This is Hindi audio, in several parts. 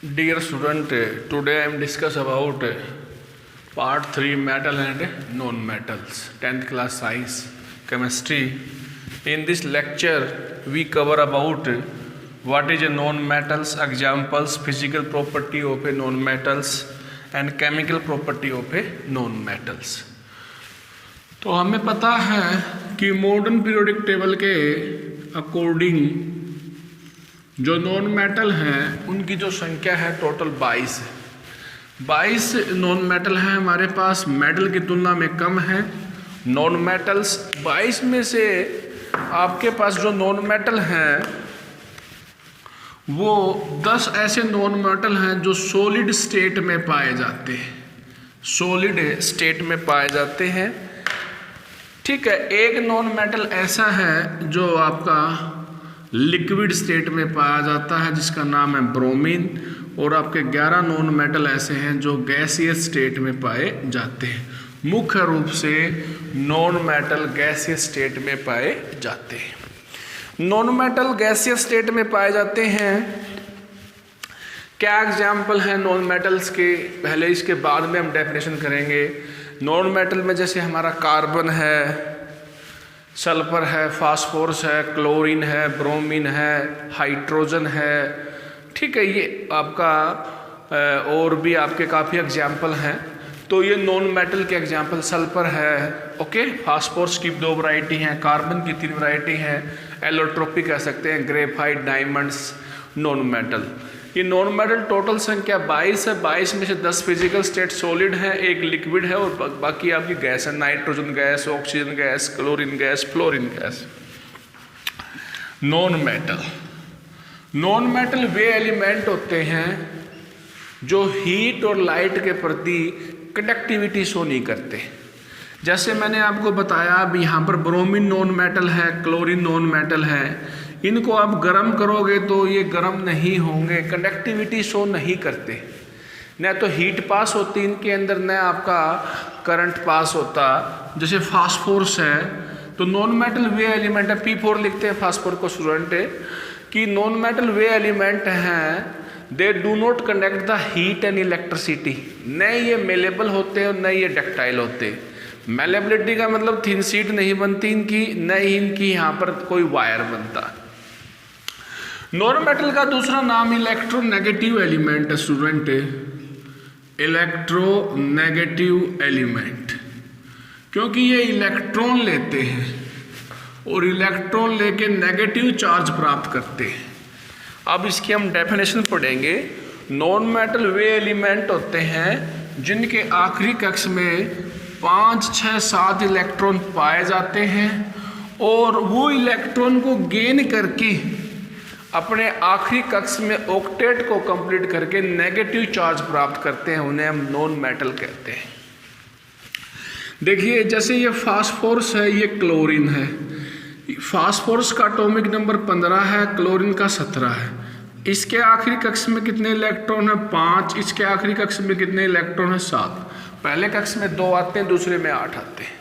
Dear student, today I am discuss about part 3 metal and non-metals, 10th class science, chemistry. In this lecture, we cover about what is a non-metals, examples, physical property of a non-metals and chemical property of a non-metals. तो हमें पता है कि मॉडर्न पीरियोडिक टेबल के अकॉर्डिंग जो नॉन मेटल हैं उनकी जो संख्या है टोटल 22 है। 22 नॉन मेटल हैं हमारे पास, मेटल की तुलना में कम है। नॉन मेटल्स 22 में से आपके पास जो नॉन मेटल हैं वो 10 ऐसे नॉन मेटल हैं जो सॉलिड स्टेट में पाए जाते हैं, सॉलिड स्टेट में पाए जाते हैं। ठीक है, एक नॉन मेटल ऐसा है जो आपका लिक्विड स्टेट में पाया जाता है जिसका नाम है ब्रोमीन, और आपके 11 नॉन मेटल ऐसे हैं जो गैसियस स्टेट में पाए जाते हैं। मुख्य रूप से नॉन मेटल गैसियस स्टेट में पाए जाते हैं। नॉन मेटल गैसियस स्टेट में पाए जाते हैं। क्या एग्जाम्पल हैं नॉन मेटल्स के, पहले इसके बाद में हम डेफिनेशन करेंगे। नॉन मेटल में जैसे हमारा कार्बन है, सल्फर है, फास्फोरस है, क्लोरीन है, ब्रोमीन है, हाइड्रोजन है। ठीक है, ये आपका और भी आपके काफ़ी एग्जाम्पल हैं। तो ये नॉन मेटल के एग्जाम्पल सल्फर है, ओके। फास्फोरस की 2 वैरायटी हैं, कार्बन की 3 वैरायटी हैं, एलोट्रोपी कह सकते हैं, ग्रेफाइट, डायमंड्स, नॉन मेटल। ये नॉन मेटल टोटल संख्या 22 है। 22 में से 10 फिजिकल स्टेट सॉलिड है, एक लिक्विड है और बाकी आपकी गैस है, nitrogen gas, oxygen gas, chlorine gas, fluorine gas. Non metal, non metal वे एलिमेंट होते हैं जो हीट और लाइट के प्रति कंडक्टिविटी शो नहीं करते। जैसे मैंने आपको बताया, अब यहाँ पर ब्रोमीन नॉन मेटल है, क्लोरीन नॉन मेटल है। इनको आप गर्म करोगे तो ये गर्म नहीं होंगे, कंडक्टिविटी शो नहीं करते, न तो हीट पास होती इनके अंदर, न आपका करंट पास होता। जैसे फास्फोरस है तो नॉन मेटल वे एलिमेंट है, P4 लिखते हैं फास्फोर को स्टूडेंट कि नॉन मेटल वे एलिमेंट हैं। They do not conduct the heat and electricity, न ये मेलेबल होते और न ये डक्टाइल होते। मेलेबिलिटी का मतलब थिन शीट नहीं बनती इनकी, न ही इनकी यहाँ पर कोई वायर बनता। नॉन मेटल का दूसरा नाम इलेक्ट्रोनेगेटिव एलिमेंट है स्टूडेंट, इलेक्ट्रोनेगेटिव एलिमेंट, क्योंकि ये इलेक्ट्रॉन लेते हैं और इलेक्ट्रॉन लेके नेगेटिव चार्ज प्राप्त करते हैं। अब इसकी हम डेफिनेशन पढ़ेंगे। नॉन मेटल वे एलिमेंट होते हैं जिनके आखिरी कक्ष में 5, 6, 7 इलेक्ट्रॉन पाए जाते हैं और वो इलेक्ट्रॉन को गेन करके अपने आखिरी कक्ष में ऑक्टेट को कंप्लीट करके नेगेटिव चार्ज प्राप्त करते हैं, उन्हें हम नॉन मेटल कहते हैं। देखिए, जैसे ये फास्फोरस है, ये क्लोरीन है। फास्फोरस का एटॉमिक नंबर 15 है, क्लोरीन का 17 है। इसके आखिरी कक्ष में कितने इलेक्ट्रॉन है? 5। इसके आखिरी कक्ष में कितने इलेक्ट्रॉन है? 7। पहले कक्ष में 2 आते हैं, दूसरे में 8 आते हैं।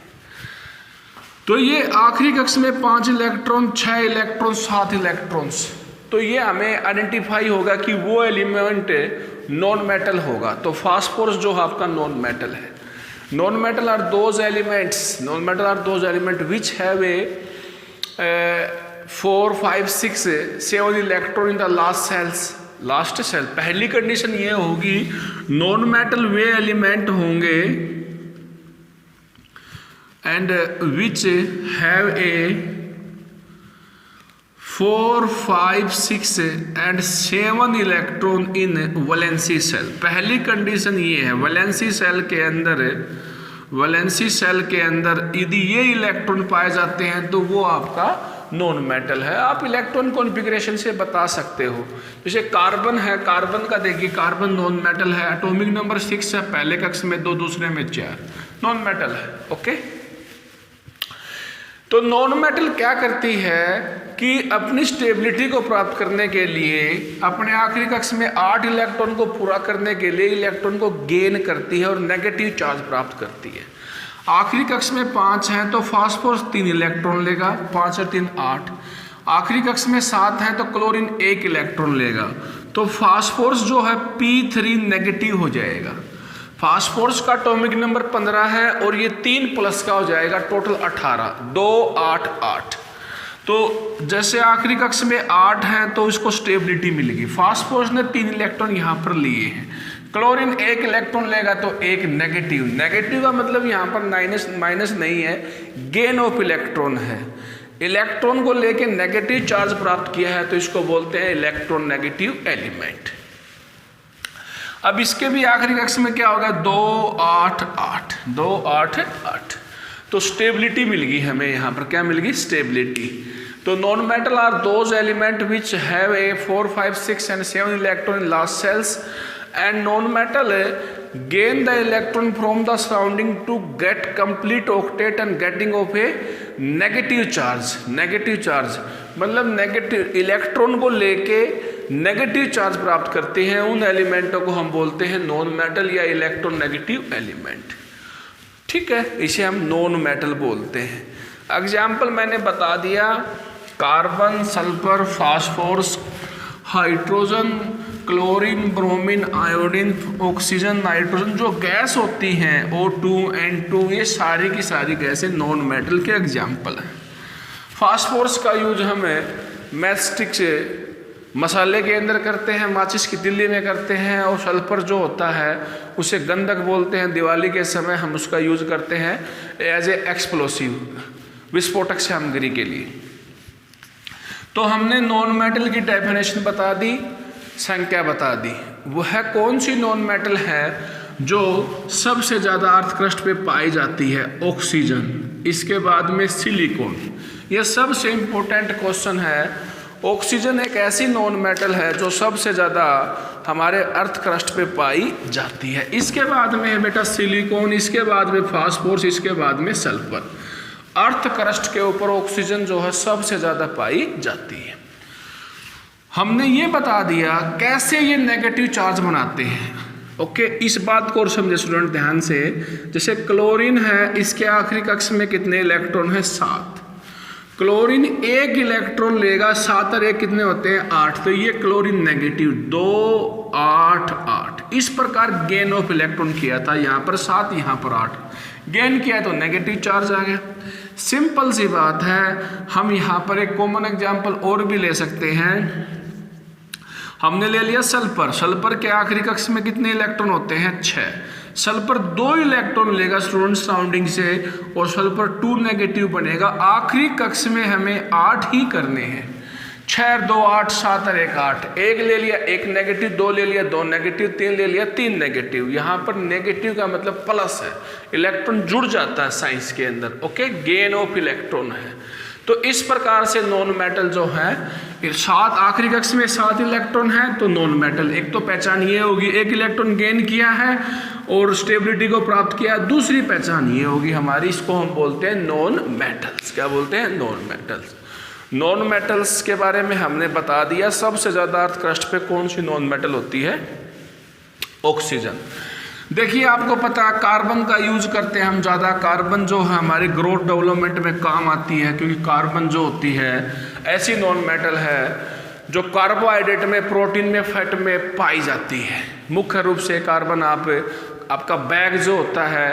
तो ये आखिरी कक्ष में 5 इलेक्ट्रॉन, 6 इलेक्ट्रॉन, 7 इलेक्ट्रॉन्स। तो ये हमें आइडेंटिफाई होगा कि वो एलिमेंट नॉन मेटल होगा। तो फास्फोरस जो आपका नॉन मेटल है। Non metal are those elements, non metal are those element which have a 4, 5, 6, 7 electron in the last shell. पहली कंडीशन ये होगी नॉन मेटल वे एलिमेंट होंगे and which have a 4, 5, 6 and 7 electron in valency shell. पहली कंडीशन ये है, वैलेंसी सेल के अंदर यदि ये इलेक्ट्रॉन पाए जाते हैं तो वो आपका नॉन मेटल है। आप इलेक्ट्रॉन कॉन्फ़िगरेशन से बता सकते हो। जैसे कार्बन है, कार्बन का देखिए, कार्बन नॉन मेटल है, एटॉमिक नंबर 6 है, पहले कक्ष में 2, दूसरे में 4, नॉन मेटल है, ओके। तो नॉन मेटल क्या करती है कि अपनी स्टेबिलिटी को प्राप्त करने के लिए अपने आखिरी कक्ष में 8 इलेक्ट्रॉन को पूरा करने के लिए इलेक्ट्रॉन को गेन करती है और नेगेटिव चार्ज प्राप्त करती है। आखिरी कक्ष में 5 हैं तो फास्फोरस 3 इलेक्ट्रॉन लेगा, 5 और 3 8। आखिरी कक्ष में 7 है तो क्लोरीन 1 इलेक्ट्रॉन लेगा। तो फास्फोरस जो है P3 नेगेटिव हो जाएगा। फास्फोरस का एटॉमिक नंबर 15 है और ये 3 प्लस का हो जाएगा, टोटल 18, 2 8 8। तो जैसे आखिरी कक्ष में 8 है तो इसको स्टेबिलिटी मिलेगी। फास्फोरस ने 3 इलेक्ट्रॉन यहाँ पर लिए हैं। क्लोरीन 1 इलेक्ट्रॉन लेगा तो 1 नेगेटिव। नेगेटिव का मतलब यहाँ पर माइनस नहीं है, गेन ऑफ इलेक्ट्रॉन है। इलेक्ट्रॉन को लेके नेगेटिव चार्ज प्राप्त किया है तो इसको बोलते हैं इलेक्ट्रॉन नेगेटिव एलिमेंट। अब इसके भी आखिरी कक्ष में क्या होगा, 2 8 8, 2 8 8। तो स्टेबिलिटी मिल गई हमें, यहाँ पर क्या मिल गई, स्टेबिलिटी। तो non metal are those element which have a 4 5 6 and 7 electron in last shells and non metal gain the electron from the surrounding to get complete octet and getting of a negative charge। Negative charge मतलब नेगेटिव इलेक्ट्रॉन को लेके नेगेटिव चार्ज प्राप्त करते हैं, उन एलिमेंटों को हम बोलते हैं नॉन मेटल या इलेक्ट्रॉन नेगेटिव एलिमेंट। ठीक है, इसे हम नॉन मेटल बोलते हैं। एग्जाम्पल मैंने बता दिया, carbon, sulphur, phosphorus, hydrogen, chlorine, bromine, iodine, oxygen, nitrogen, जो गैस होती हैं O2, N2, ये सारी की सारी गैसें नॉन मेटल के एग्जाम्पल हैं। फास्फोरस का यूज हमें मैचस्टिक से मसाले के अंदर करते हैं, माचिस की तिल्ली में करते हैं। और सल्फर जो होता है उसे गंधक बोलते हैं, दिवाली के समय हम उसका यूज करते हैं एज ए एक्सप्लोसिव, विस्फोटक सामग्री के लिए। तो हमने नॉन मेटल की डेफिनेशन बता दी, संख्या बता दी। वह कौन सी नॉन मेटल है जो सबसे ज़्यादा अर्थ क्रस्ट पे पाई जाती है, ऑक्सीजन, इसके बाद में सिलिकॉन। यह सबसे इम्पोर्टेंट क्वेश्चन है। ऑक्सीजन एक ऐसी नॉन मेटल है जो सबसे ज़्यादा हमारे अर्थ क्रस्ट पे पाई जाती है। इसके बाद में है बेटा सिलिकॉन, इसके बाद में फास्फोरस, इसके बाद में सल्फर। अर्थ क्रस्ट के ऊपर ऑक्सीजन जो है सबसे ज़्यादा पाई जाती है। हमने ये बता दिया कैसे ये नेगेटिव चार्ज बनाते हैं। ओके, इस बात को और समझे स्टूडेंट ध्यान से। जैसे क्लोरीन है, इसके आखिरी कक्ष में कितने इलेक्ट्रॉन है, 7। क्लोरीन 1 इलेक्ट्रॉन लेगा, 7 और 1 कितने होते हैं, 8। तो ये क्लोरीन नेगेटिव, 2 8 8। इस प्रकार गेन ऑफ इलेक्ट्रॉन किया था, यहाँ पर 7, यहाँ पर 8 गेन किया तो नेगेटिव चार्ज आ गया। सिंपल सी बात है। हम यहाँ पर एक कॉमन एग्जांपल और भी ले सकते हैं। हमने ले लिया सल्फर। सल्फर के आखिरी कक्ष में कितने इलेक्ट्रॉन होते हैं, 6। सल्फर 2 इलेक्ट्रॉन लेगा स्टूडेंट सराउंडिंग से और सल्फर 2 नेगेटिव बनेगा। आखिरी कक्ष में हमें 8 ही करने हैं, 6 2 8 7 और 1 8। 1 ले लिया, 1 नेगेटिव, 2 ले लिया, 2 नेगेटिव, 3 ले लिया, 3 नेगेटिव। यहाँ पर नेगेटिव का मतलब प्लस है, इलेक्ट्रॉन जुड़ जाता है साइंस के अंदर। ओके, गेन ऑफ इलेक्ट्रॉन है। तो इस प्रकार से नॉन मेटल जो है, 7 आखिरी कक्ष में 7 इलेक्ट्रॉन है तो नॉन मेटल। एक तो पहचान ये होगी, 1 इलेक्ट्रॉन गेन किया है और स्टेबिलिटी को प्राप्त किया। दूसरी पहचान ये होगी हमारी, इसको हम बोलते हैं नॉन मेटल्स। क्या बोलते हैं, नॉन मेटल्स। नॉन मेटल्स के बारे में हमने बता दिया। सबसे ज़्यादा अर्थ क्रस्ट पे कौन सी नॉन मेटल होती है, ऑक्सीजन। देखिए आपको पता है कार्बन का यूज करते हैं हम ज़्यादा। कार्बन जो है हमारे ग्रोथ डेवलपमेंट में काम आती है, क्योंकि कार्बन जो होती है ऐसी नॉन मेटल है जो कार्बोहाइड्रेट में, प्रोटीन में, फैट में पाई जाती है। मुख्य रूप से कार्बन आपका बैग जो होता है,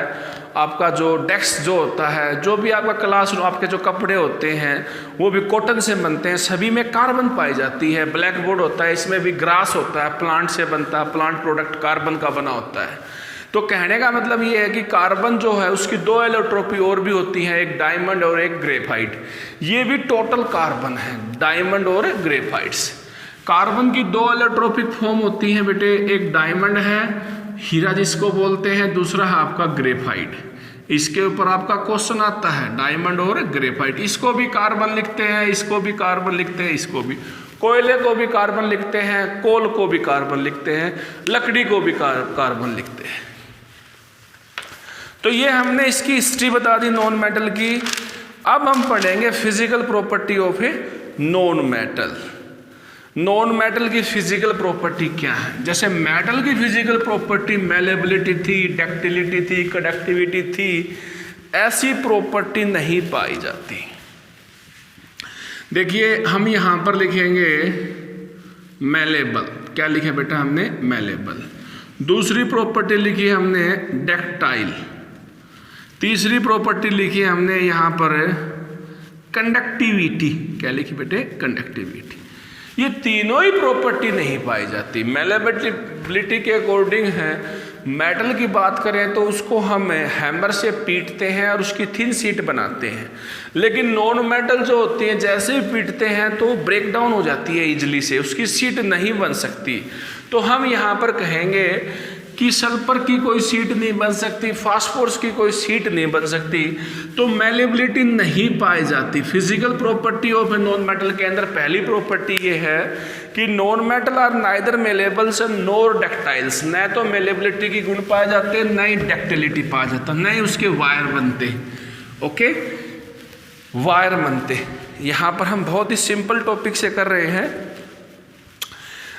आपका जो डेस्क जो होता है, जो भी आपका क्लासरूम, आपके जो कपड़े होते हैं वो भी कॉटन से बनते हैं, सभी में कार्बन पाई जाती है। ब्लैक बोर्ड होता है, इसमें भी ग्रास होता है, प्लांट से बनता है, प्लांट प्रोडक्ट कार्बन का बना होता है। तो कहने का मतलब ये है कि कार्बन जो है उसकी 2 एलोट्रोपी और भी होती हैं, एक डायमंड और एक ग्रेफाइट। ये भी टोटल कार्बन है, डायमंड और ग्रेफाइट्स। कार्बन की 2 एलोट्रोपिक फॉर्म होती हैं बेटे, एक डायमंड है, हीरा जिसको बोलते हैं, दूसरा है आपका ग्रेफाइट। इसके ऊपर आपका क्वेश्चन आता है, डायमंड और ग्रेफाइट। इसको भी कार्बन लिखते हैं, इसको भी कार्बन लिखते हैं, इसको भी। कोयले को भी कार्बन लिखते हैं, कोल को भी कार्बन लिखते हैं, लकड़ी को भी कार्बन लिखते हैं। तो ये हमने इसकी हिस्ट्री बता दी नॉन मेटल की। अब हम पढ़ेंगे physical property of a non metal. Non metal की फिजिकल प्रॉपर्टी क्या है। जैसे मेटल की फिजिकल प्रॉपर्टी मेलेबिलिटी थी, डक्टिलिटी थी, कंडक्टिविटी थी, ऐसी प्रॉपर्टी नहीं पाई जाती। देखिए हम यहाँ पर लिखेंगे मेलेबल। क्या लिखा बेटा हमने, मैलेबल। दूसरी प्रॉपर्टी लिखी हमने डक्टाइल। तीसरी प्रॉपर्टी लिखी हमने यहाँ पर कंडक्टिविटी। क्या लिखी बेटे, कंडक्टिविटी। ये तीनों ही प्रॉपर्टी नहीं पाई जाती। मैलेबिलिटी के अकॉर्डिंग है, मेटल की बात करें तो उसको हम हैमर से पीटते हैं और उसकी थिन शीट बनाते हैं, लेकिन नॉन मेटल जो होती है जैसे ही पीटते हैं तो ब्रेक डाउन हो जाती है इजली से, उसकी शीट नहीं बन सकती। तो हम यहाँ पर कहेंगे कि सल्फर की कोई सीट नहीं बन सकती, फास्फोरस की कोई सीट नहीं बन सकती, तो मैलेबिलिटी नहीं पाई जाती। Physical property of non metal के अंदर पहली प्रॉपर्टी ये है कि नॉन मेटल आर नाइदर मेलेबल्स नोर डक्टाइल्स। न तो मेलेबिलिटी की गुण पाए जाते, न ही डक्टिलिटी पाया जाता, न ही उसके वायर बनते। ओके, वायर बनते। यहाँ पर हम बहुत ही सिंपल टॉपिक से कर रहे हैं,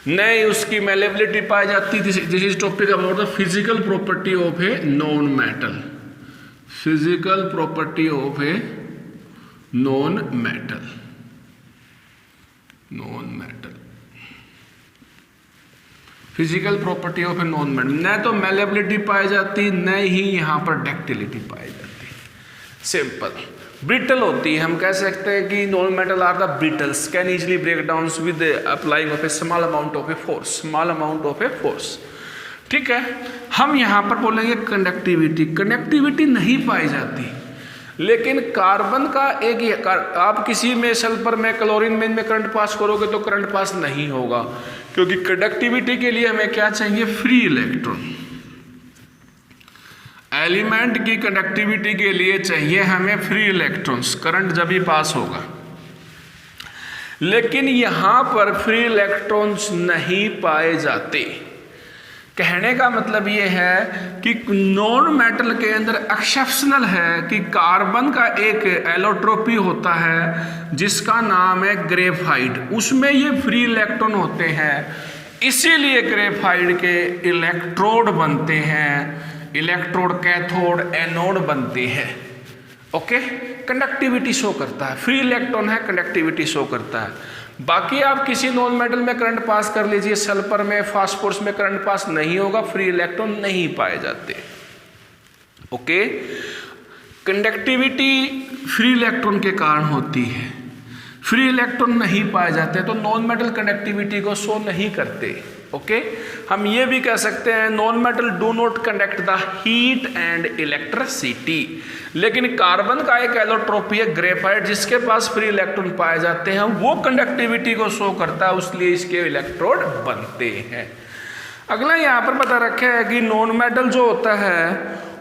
नहीं उसकी मैलेबिलिटी पाई जाती। This is topic about the physical property of a non metal. Physical property of a non metal. Non metal, physical property of a non metal. न तो मैलेबिलिटी पाई जाती, न ही यहां पर डक्टिलिटी पाई जाती। सिंपल। ब्रिटल होती है, हम कह सकते हैं कि non metal are the brittles, can easily break down with applying of a small amount of a force, small amount of a force. ठीक है, हम यहाँ पर बोलेंगे कंडक्टिविटी। कंडक्टिविटी नहीं पाई जाती, लेकिन कार्बन का एक, आप किसी में सल्फर में, क्लोरीन में करंट पास करोगे तो करंट पास नहीं होगा, क्योंकि कंडक्टिविटी के लिए हमें क्या चाहिए, फ्री इलेक्ट्रॉन। एलिमेंट की कंडक्टिविटी के लिए चाहिए हमें फ्री इलेक्ट्रॉन्स, करंट जब भी पास होगा। लेकिन यहां पर फ्री इलेक्ट्रॉन्स नहीं पाए जाते। कहने का मतलब यह है कि नॉन मेटल के अंदर एक्सेप्शनल है कि कार्बन का एक एलोट्रोपी होता है जिसका नाम है ग्रेफाइट, उसमें ये फ्री इलेक्ट्रॉन होते हैं, इसीलिए ग्रेफाइट के इलेक्ट्रोड बनते हैं, इलेक्ट्रोड, कैथोड, एनोड बनते हैं। ओके, कंडक्टिविटी शो करता है, फ्री इलेक्ट्रॉन है, कंडक्टिविटी शो करता है। बाकी आप किसी नॉन मेटल में करंट पास कर लीजिए, सल्फर में, फास्फोरस में करंट पास नहीं होगा, फ्री इलेक्ट्रॉन नहीं पाए जाते। ओके, कंडक्टिविटी फ्री इलेक्ट्रॉन के कारण होती है, फ्री इलेक्ट्रॉन नहीं पाए जाते तो नॉन मेटल कंडक्टिविटी को शो नहीं करते। ओके, हम ये भी कह सकते हैं non metal do not conduct the heat and electricity. लेकिन कार्बन का एक एलोट्रोपी है ग्रेफाइट, जिसके पास फ्री इलेक्ट्रॉन पाए जाते हैं, वो कंडक्टिविटी को शो करता है, इसलिए इसके इलेक्ट्रोड बनते हैं। अगला यहाँ पर बता रखा है कि नॉन मेटल जो होता है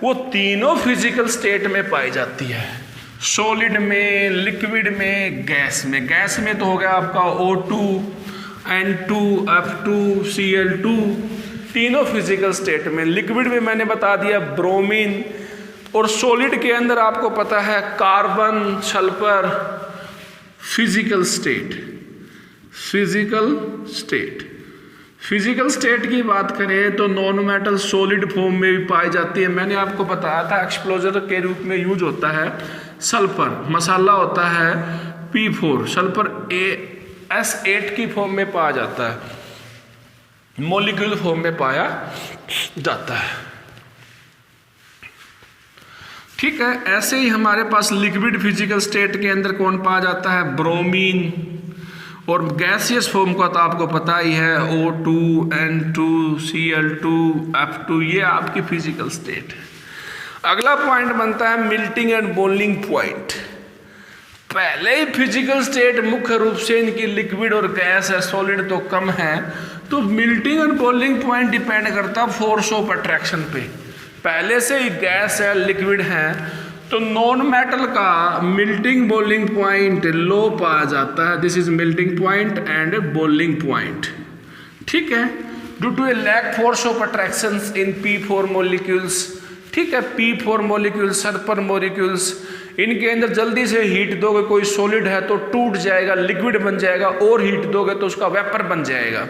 वो तीनों फिजिकल स्टेट में पाई जाती है, सॉलिड में, लिक्विड में, गैस में। गैस में तो हो गया आपका O2, N2, F2, Cl2, तीनों फिजिकल स्टेट में। लिक्विड में मैंने बता दिया ब्रोमीन, और सॉलिड के अंदर आपको पता है carbon, sulphur. Physical state, physical state, physical state की बात करें तो नॉन मेटल सॉलिड फॉर्म में भी पाई जाती है। मैंने आपको बताया था एक्सप्लोजर के रूप में यूज होता है सल्फर, मसाला होता है P4, सल्फर S8 की फॉर्म में पाया जाता है, मॉलिक्यूल फॉर्म में पाया जाता है। ठीक है, ऐसे ही हमारे पास लिक्विड फिजिकल स्टेट के अंदर कौन पाया जाता है, ब्रोमीन। और गैसियस फॉर्म का तो आपको पता ही है O2, N2, Cl2, F2, ये आपकी फिजिकल स्टेट है। अगला पॉइंट बनता है मिल्टिंग एंड बॉइलिंग पॉइंट। पहले ही फिजिकल स्टेट मुख्य रूप से इनकी लिक्विड और गैस है, सॉलिड तो कम है, तो मिल्टिंग एंड बॉइलिंग पॉइंट डिपेंड करता है फोर्स ऑफ अट्रैक्शन पे। पहले से ही गैस है, लिक्विड है, तो नॉन मेटल का मिल्टिंग बॉइलिंग पॉइंट लो पाया जाता है। This is melting point and boiling point. ठीक है, due to a lack force of attraction in P4 molecules. ठीक है, P4 मॉलिक्यूल्स, सल्फर मॉलिक्यूल्स, इनके अंदर जल्दी से हीट दोगे, कोई सॉलिड है तो टूट जाएगा, लिक्विड बन जाएगा, और हीट दोगे तो उसका वेपर बन जाएगा।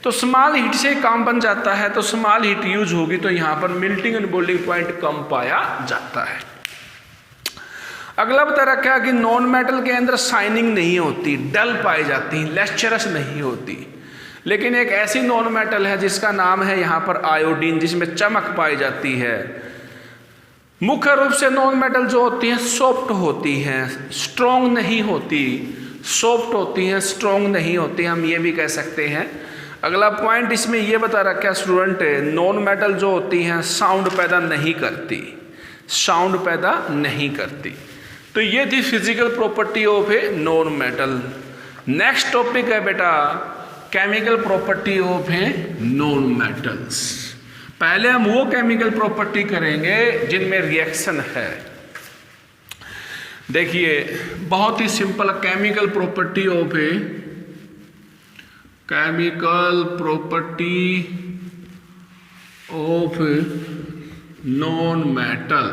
तो स्मॉल हीट से काम बन जाता है, तो स्मॉल हीट यूज होगी तो यहाँ पर मिल्टिंग एंड बॉइलिंग पॉइंट कम पाया जाता है। अगला बता रखा है कि नॉन मेटल के अंदर शाइनिंग नहीं होती, डल पाई जाती, लेस्चरस नहीं होती। लेकिन एक ऐसी नॉन मेटल है जिसका नाम है यहाँ पर आयोडीन, जिसमें चमक पाई जाती है। मुख्य रूप से नॉन मेटल जो होती हैं सॉफ्ट होती हैं, स्ट्रॉन्ग नहीं होती, सॉफ्ट होती हैं, स्ट्रॉन्ग नहीं होती, हम ये भी कह सकते हैं। अगला पॉइंट इसमें ये बता रखा है स्टूडेंट, नॉन मेटल जो होती हैं साउंड पैदा नहीं करती, साउंड पैदा नहीं करती। तो ये थी physical property of a non metal. Next topic है बेटा chemical property of a non metals. पहले हम वो केमिकल प्रॉपर्टी करेंगे जिनमें रिएक्शन है। देखिए बहुत ही simple chemical property of a chemical property of non metal,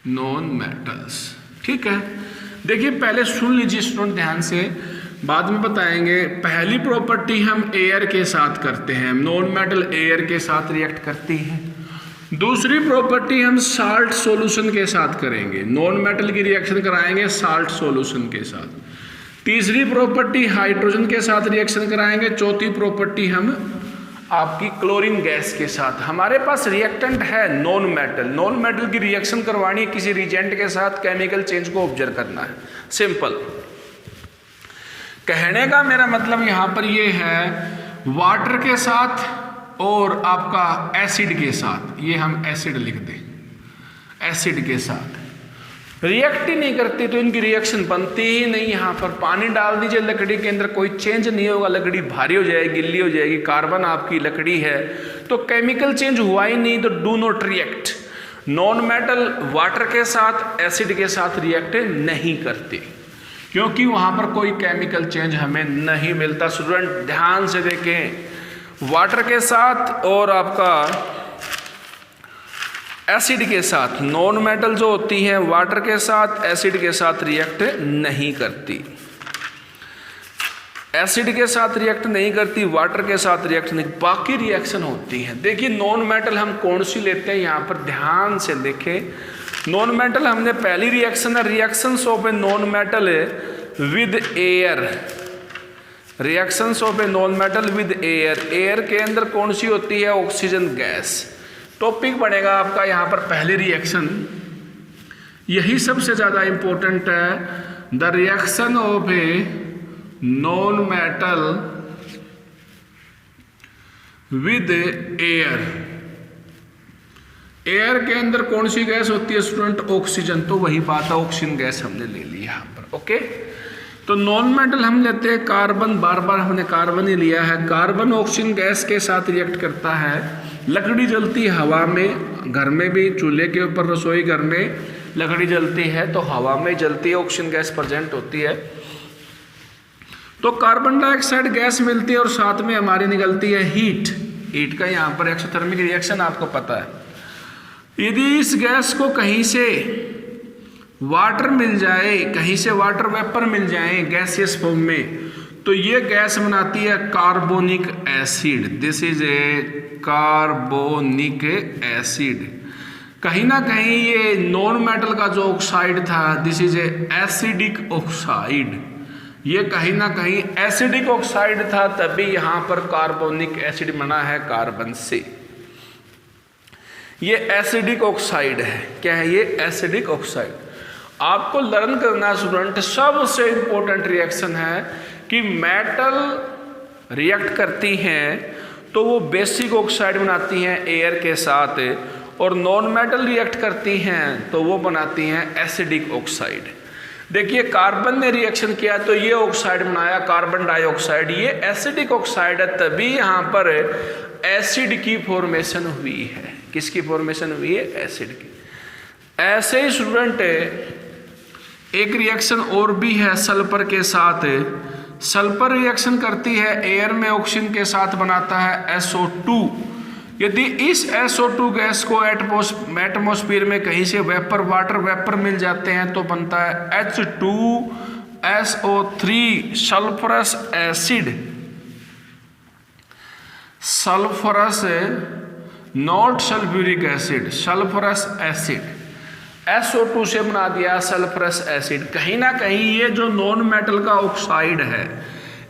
non metals. ठीक है, देखिए पहले सुन लीजिए स्टूडेंट ध्यान से, बाद में बताएंगे। पहली प्रॉपर्टी हम एयर के साथ करते हैं, नॉन मेटल एयर के साथ रिएक्ट करती है। दूसरी प्रॉपर्टी हम साल्ट सॉल्यूशन के साथ करेंगे, नॉन मेटल की रिएक्शन कराएंगे साल्ट सॉल्यूशन के साथ। तीसरी प्रॉपर्टी हाइड्रोजन के साथ रिएक्शन कराएंगे। चौथी प्रॉपर्टी हम आपकी क्लोरीन गैस के साथ। हमारे पास रिएक्टेंट है नॉन मेटल, नॉन मेटल की रिएक्शन करवानी है किसी रिएजेंट के साथ, केमिकल चेंज को ऑब्जर्व करना है, सिंपल। कहने का मेरा मतलब यहाँ पर ये है वाटर के साथ और आपका एसिड के साथ, ये हम एसिड लिख दें, एसिड के साथ रिएक्ट ही नहीं करती तो इनकी रिएक्शन बनती ही नहीं। यहाँ पर पानी डाल दीजिए लकड़ी के अंदर, कोई चेंज नहीं होगा, लकड़ी भारी हो जाएगी, गिल्ली हो जाएगी, कार्बन आपकी लकड़ी है तो केमिकल चेंज हुआ ही नहीं, तो do not react. Non metal water के साथ एसिड के साथ रिएक्ट नहीं करती क्योंकि वहाँ पर कोई केमिकल चेंज हमें नहीं मिलता। स्टूडेंट ध्यान से देखें, वाटर के साथ और आपका एसिड के साथ, नॉन मेटल जो होती है वाटर के साथ एसिड के साथ रिएक्ट नहीं करती, एसिड के साथ रिएक्ट नहीं करती, वाटर के साथ रिएक्ट नहीं, बाकी रिएक्शन होती है। देखिए नॉन मेटल हम कौन सी लेते हैं, यहाँ पर ध्यान से देखें। नॉन मेटल हमने पहली रिएक्शन है reactions of a non metal with air, reactions of a non metal with air. Air के अंदर कौन सी होती है, ऑक्सीजन गैस। टॉपिक बनेगा आपका यहाँ पर पहली रिएक्शन, यही सबसे ज़्यादा इंपॉर्टेंट है, the reaction of a non metal with air. Air के अंदर कौन सी गैस होती है स्टूडेंट, ऑक्सीजन, तो वही बात है, ऑक्सीजन गैस हमने ले ली यहाँ पर। ओके, तो नॉन मेटल हम लेते हैं कार्बन, बार बार हमने कार्बन ही लिया है। कार्बन ऑक्सीजन गैस के साथ रिएक्ट करता है, लकड़ी जलती है हवा में, घर में भी चूल्हे के ऊपर रसोई घर में लकड़ी जलती है तो हवा में जलती है, ऑक्सीजन गैस प्रेजेंट होती है, तो कार्बन डाइऑक्साइड गैस मिलती है और साथ में हमारी निकलती है हीट। हीट का यहाँ पर एक्सोथर्मिक रिएक्शन आपको पता है। यदि इस गैस को कहीं से वाटर मिल जाए, कहीं से वाटर वेपर मिल जाए गैसियस फॉर्म में, तो ये गैस बनाती है carbonic acid. This is A carbonic acid. कहीं ना कहीं ये नॉन मेटल का जो ऑक्साइड था, this is A acidic oxide, ये कहीं ना कहीं एसिडिक ऑक्साइड था, तभी यहाँ पर कार्बोनिक एसिड बना है कार्बन से। ये एसिडिक ऑक्साइड है, क्या है ये, एसिडिक ऑक्साइड। आपको लर्न करना स्टूडेंट, सबसे इंपॉर्टेंट रिएक्शन है कि मेटल रिएक्ट करती हैं तो वो बेसिक ऑक्साइड बनाती हैं एयर के साथ, और नॉन मेटल रिएक्ट करती हैं तो वो बनाती हैं एसिडिक ऑक्साइड। देखिए कार्बन ने रिएक्शन किया तो ये ऑक्साइड बनाया कार्बन डाइऑक्साइड, ये एसिडिक ऑक्साइड है, तभी यहाँ पर एसिड की फॉर्मेशन हुई है। किसकी फॉर्मेशन हुई है, एसिड की। ऐसे ही स्टूडेंट एक रिएक्शन और भी है सल्फर के साथ। सल्फर रिएक्शन करती है एयर में ऑक्सीजन के साथ, बनाता है SO2। यदि इस SO2 गैस को एटमॉस्फेयर में कहीं से वेपर, वाटर वेपर मिल जाते हैं तो बनता है H2SO3 sulphurous acid. Sulphurous not sulphuric acid, sulphurous acid. SO2 से बना दिया सल्फरस एसिड। कहीं ना कहीं ये जो नॉन मेटल का ऑक्साइड है,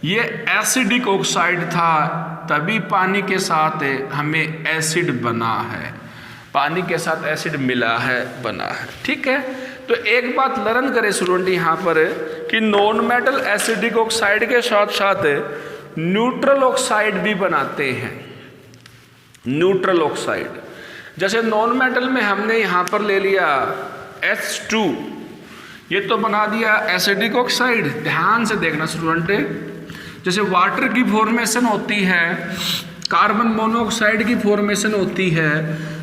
ये एसिडिक ऑक्साइड था, तभी पानी के साथ हमें एसिड बना है, पानी के साथ एसिड मिला है, बना है। ठीक है, तो एक बात लर्न करें स्टूडेंट यहाँ पर कि नॉन मेटल एसिडिक ऑक्साइड के साथ साथ न्यूट्रल ऑक्साइड भी बनाते हैं। न्यूट्रल ऑक्साइड, जैसे नॉन मेटल में हमने यहाँ पर ले लिया H2, ये तो बना दिया एसिडिक ऑक्साइड। ध्यान से देखना स्टूडेंट, जैसे वाटर की फॉर्मेशन होती है, कार्बन मोनोऑक्साइड की फॉर्मेशन होती है,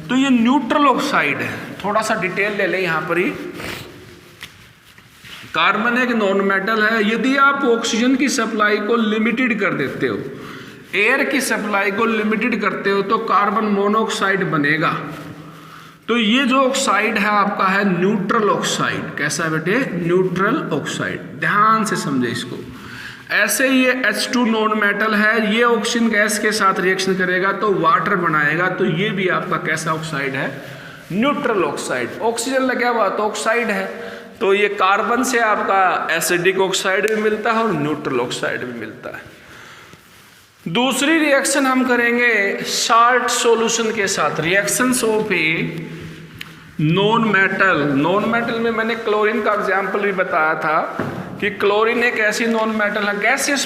तो ये न्यूट्रल ऑक्साइड है। थोड़ा सा डिटेल ले लें यहाँ पर ही। कार्बन एक नॉन मेटल है। यदि आप ऑक्सीजन की सप्लाई को लिमिटेड कर देते हो, एयर की सप्लाई को लिमिटेड करते हो, तो कार्बन मोनोऑक्साइड बनेगा। तो ये जो ऑक्साइड है आपका है न्यूट्रल ऑक्साइड। कैसा है बेटे? Neutral oxide. ध्यान से समझे इसको। ऐसे ये H2 नॉन मेटल है, ये ऑक्सीजन गैस के साथ रिएक्शन करेगा तो वाटर बनाएगा, तो ये भी आपका कैसा ऑक्साइड है? Neutral oxide. ऑक्सीजन लगा हुआ तो ऑक्साइड है, तो ये कार्बन से आपका एसिडिक ऑक्साइड भी मिलता है और न्यूट्रल ऑक्साइड भी मिलता है। दूसरी रिएक्शन हम करेंगे साल्ट सॉल्यूशन के साथ, reactions of a non metal. Non metal में मैंने क्लोरीन का एग्जाम्पल भी बताया था कि क्लोरीन एक ऐसी नॉन मेटल है, गैसियस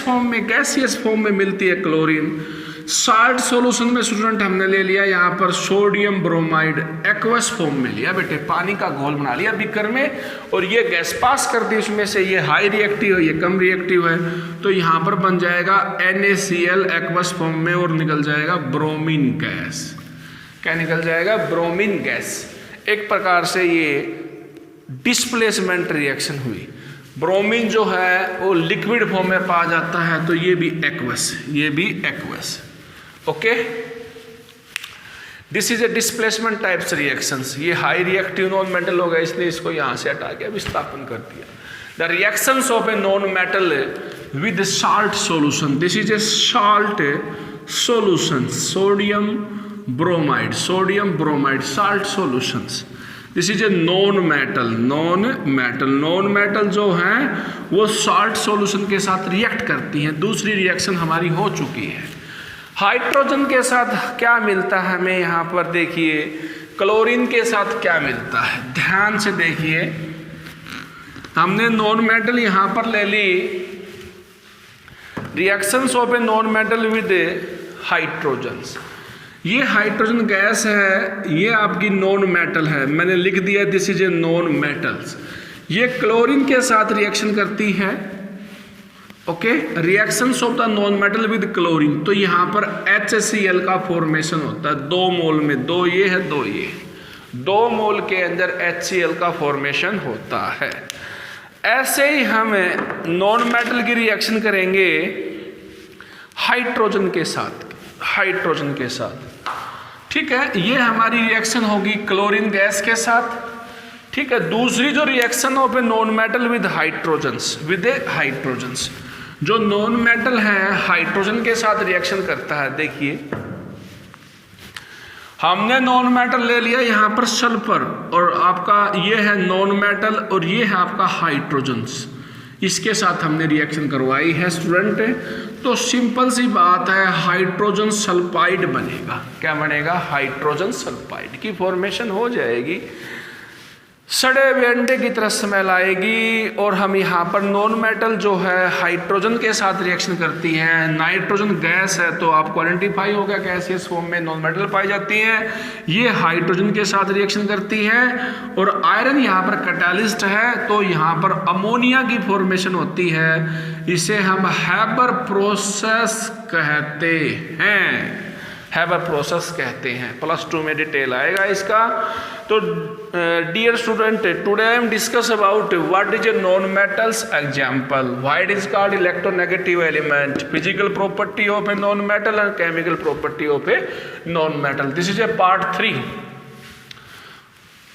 फॉर्म में मिलती है क्लोरीन। साल्ट सॉल्यूशन में स्टूडेंट हमने ले लिया यहाँ पर सोडियम ब्रोमाइड, एक्वस फॉर्म में लिया बेटे, पानी का घोल बना लिया बीकर में, और ये गैस पास कर दी उसमें से, ये हाई रिएक्टिव है, ये कम रिएक्टिव है, तो यहाँ पर बन जाएगा NaCl एक्वस फॉर्म में, और निकल जाएगा ब्रोमीन गैस। क्या निकल जाएगा? Bromine gas. एक प्रकार से ये डिस्प्लेसमेंट रिएक्शन हुई। ब्रोमीन जो है वो लिक्विड फॉर्म में पाया जाता है, तो ये भी एक्वस, ये भी aqueous. Okay, this is A displacement types reactions. ये हाई रिएक्टिव नॉन मेटल हो गया, इसलिए इसको यहां से हटा के विस्थापन कर दिया। The reactions of a non metal with salt solution, this is A salt solution, sodium bromide, salt solutions. This is a non metal. Non metal जो है वो साल्ट सॉल्यूशन के साथ रिएक्ट करती हैं। दूसरी रिएक्शन हमारी हो चुकी है। हाइड्रोजन के साथ क्या मिलता है हमें यहाँ पर? देखिए क्लोरीन के साथ क्या मिलता है, ध्यान से देखिए। हमने नॉन मेटल यहाँ पर ले ली, reactions of a non metal with hydrogens. ये हाइड्रोजन गैस है, ये आपकी नॉन मेटल है, मैंने लिख दिया this is a non metals. ये क्लोरीन के साथ रिएक्शन करती है। Okay, reactions of the non metal with chlorine, तो यहाँ पर HCl का फॉर्मेशन होता है 2 मोल में, 2 ये है 2 ये, 2 मोल के अंदर HCl का फॉर्मेशन होता है। ऐसे ही हम नॉन मेटल की रिएक्शन करेंगे हाइड्रोजन के साथ। ठीक है, ये हमारी रिएक्शन होगी क्लोरीन गैस के साथ। ठीक है, दूसरी जो reaction of a non metal with hydrogens, जो नॉन मेटल है हाइड्रोजन के साथ रिएक्शन करता है। देखिए हमने नॉन मेटल ले लिया यहाँ पर सल्फर, और आपका ये है नॉन मेटल, और ये है आपका हाइड्रोजन्स, इसके साथ हमने रिएक्शन करवाई है स्टूडेंट। तो सिंपल सी बात है, हाइड्रोजन सल्फाइड बनेगा। क्या बनेगा? हाइड्रोजन सल्फाइड की फॉर्मेशन हो जाएगी। सड़े हुए अंडे की तरह स्मेल आएगी, और हम यहाँ पर नॉन मेटल जो है हाइड्रोजन के साथ रिएक्शन करती हैं। नाइट्रोजन गैस है तो आपको आइडेंटिफाई हो गया गैसियस फॉर्म में नॉन मेटल पाई जाती हैं, ये हाइड्रोजन के साथ रिएक्शन करती हैं। और आयरन यहाँ पर कैटालिस्ट है, तो यहाँ पर अमोनिया की फॉर्मेशन होती है, इसे हम हैबर प्रोसेस कहते हैं। +2 में डिटेल आएगा इसका। तो dear student, today I am discuss about what is a non metals example, why it is called electronegative element, physical property of a non metal and chemical property of a non metal. This is a part 3।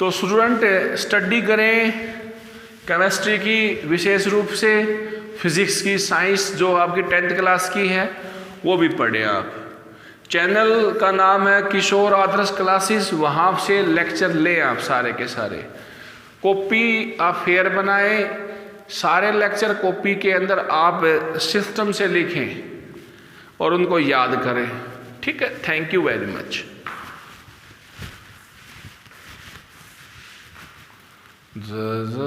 तो स्टूडेंट स्टडी करें केमिस्ट्री की, विशेष रूप से फिजिक्स की, साइंस जो आपकी 10th क्लास की है वो भी पढ़े आप। चैनल का नाम है किशोर आदर्श क्लासेस, वहाँ से लेक्चर ले आप सारे के सारे। कॉपी आप फेयर बनाएं, सारे लेक्चर कॉपी के अंदर आप सिस्टम से लिखें और उनको याद करें। ठीक है, थैंक यू वेरी मच।